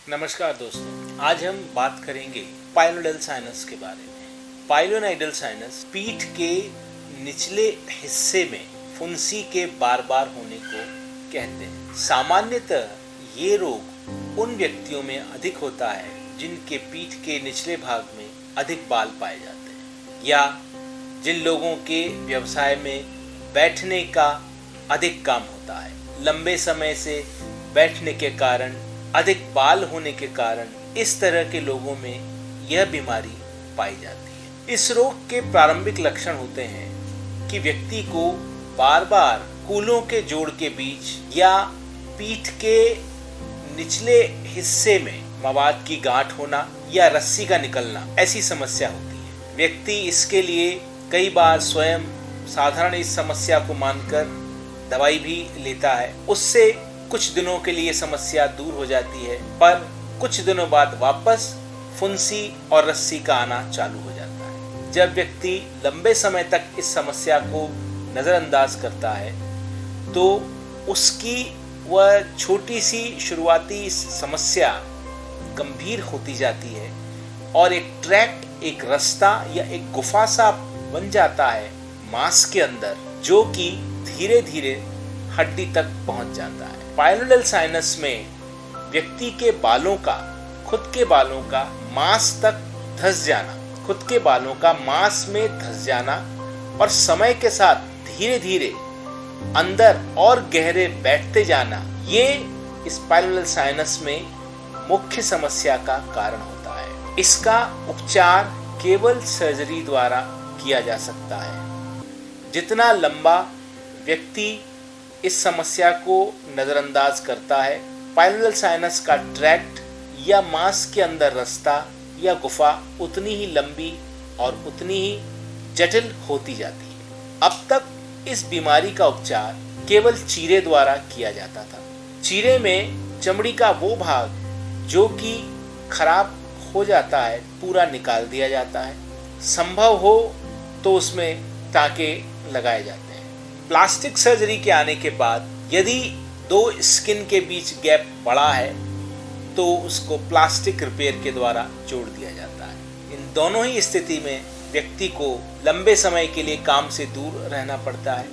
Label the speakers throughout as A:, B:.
A: नमस्कार दोस्तों, आज हम बात करेंगे पाइलोनाइडल साइनस के बारे में। पाइलोनाइडल साइनस पीठ के निचले हिस्से में फुंसी के बार बार होने को कहते हैं। सामान्यतः ये रोग उन व्यक्तियों में अधिक होता है जिनके पीठ के निचले भाग में अधिक बाल पाए जाते हैं या जिन लोगों के व्यवसाय में बैठने का अधिक काम होता है। लंबे समय से बैठने के कारण, अधिक बाल होने के कारण इस तरह के लोगों में यह बीमारी पाई जाती है। इस रोग के प्रारंभिक लक्षण होते हैं कि व्यक्ति को बार बार कूल्हों के जोड़ के बीच या पीठ के निचले हिस्से में मवाद की गांठ होना या रस्सी का निकलना, ऐसी समस्या होती है। व्यक्ति इसके लिए कई बार स्वयं साधारण इस समस्या को मानकर दवाई भी लेता है। उससे कुछ दिनों के लिए समस्या दूर हो जाती है, पर कुछ दिनों बाद वापस फुंसी और रस्सी का आना चालू हो जाता है। जब व्यक्ति लंबे समय तक इस समस्या को नज़रअंदाज करता है तो उसकी वह छोटी सी शुरुआती समस्या गंभीर होती जाती है और एक ट्रैक्ट, एक रास्ता या एक गुफा सा बन जाता है मांस के अंदर, जो कि धीरे धीरे हड्डी तक पहुंच जाता है। पाइलोनाइडल साइनस में व्यक्ति के बालों का, खुद के बालों का मांस तक धंस जाना, खुद के बालों का मांस में धंस जाना और समय के साथ धीरे धीरे अंदर और गहरे बैठते जाना, ये इस पाइलोनाइडल साइनस में मुख्य समस्या का कारण होता है। इसका उपचार केवल सर्जरी द्वारा किया जा सकता है। जितना लंबा व्यक्ति इस समस्या को नज़रअंदाज करता है, पाइलोनाइडल साइनस का ट्रैक्ट या मांस के अंदर रास्ता या गुफा उतनी ही लंबी और उतनी ही जटिल होती जाती है। अब तक इस बीमारी का उपचार केवल चीरे द्वारा किया जाता था। चीरे में चमड़ी का वो भाग जो कि खराब हो जाता है पूरा निकाल दिया जाता है। संभव हो तो उसमें टाँके लगाए जाते हैं। प्लास्टिक सर्जरी के आने के बाद यदि दो स्किन के बीच गैप बड़ा है तो उसको प्लास्टिक रिपेयर के द्वारा जोड़ दिया जाता है। इन दोनों ही स्थिति में व्यक्ति को लंबे समय के लिए काम से दूर रहना पड़ता है।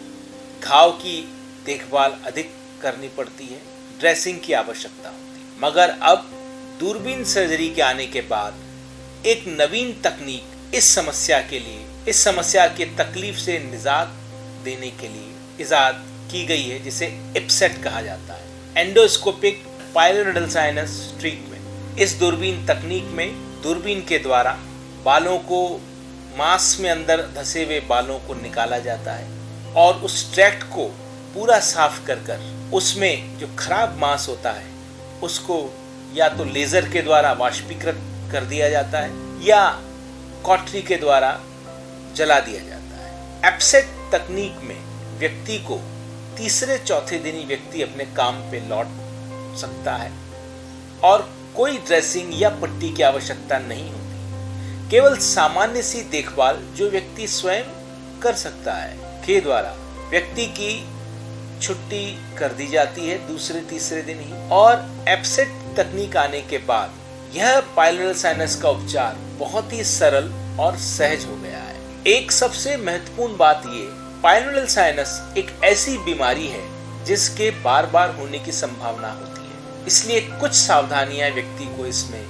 A: घाव की देखभाल अधिक करनी पड़ती है, ड्रेसिंग की आवश्यकता होती है। मगर अब दूरबीन सर्जरी के आने के बाद एक नवीन तकनीक इस समस्या के लिए, इस समस्या के तकलीफ से निजात देने के लिए इजाद की गई है, जिसे इप्सेट कहा जाता है, एंडोस्कोपिक पाइलोनाइडल साइनस ट्रीटमेंट। इस दूरबीन तकनीक में दूरबीन के द्वारा बालों को, मांस में अंदर धंसे हुए बालों को निकाला जाता है और उस ट्रैक्ट को पूरा साफ कर उसमें जो खराब मांस होता है उसको या तो लेज़र के द्वारा वाष्पीकृत कर दिया जाता है या कॉटरी के द्वारा जला दिया जाता है। एप्सेट तकनीक में व्यक्ति को तीसरे चौथे दिन ही व्यक्ति अपने काम पे लौट सकता है और कोई ड्रेसिंग या पट्टी की आवश्यकता नहीं होती। केवल सामान्य सी देखभाल जो व्यक्ति स्वयं कर सकता है के द्वारा व्यक्ति की छुट्टी कर दी जाती है दूसरे तीसरे दिन ही। और एप्सेट तकनीक आने के बाद यह पाइलोनाइडल साइनस का उपचार बहुत ही सरल और सहज हो गया है। एक सबसे महत्वपूर्ण बात ये, पाइलोनाइडल साइनस एक ऐसी बीमारी है जिसके बार बार होने की संभावना होती है, इसलिए कुछ सावधानियां व्यक्ति को इसमें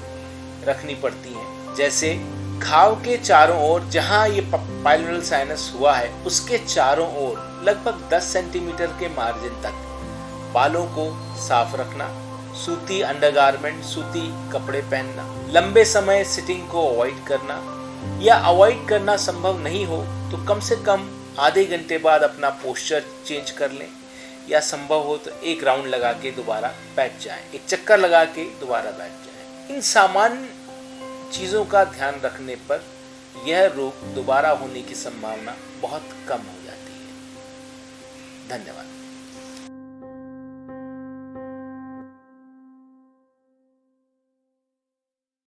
A: रखनी पड़ती हैं। जैसे घाव के चारों ओर, जहां ये पाइलोनाइडल साइनस हुआ है उसके चारों ओर लगभग 10 सेंटीमीटर के मार्जिन तक बालों को साफ रखना, सूती अंडरगारमेंट, सूती कपड़े पहनना, लंबे समय सिटिंग को अवॉइड करना या अवॉइड करना संभव नहीं हो तो कम से कम आधे घंटे बाद अपना पोस्चर चेंज कर लें या संभव हो तो एक राउंड लगा के दोबारा बैठ जाएं, एक चक्कर लगा के दोबारा बैठ जाएं। इन सामान्य चीज़ों का ध्यान रखने पर यह रोग दोबारा होने की संभावना बहुत कम हो जाती है। धन्यवाद।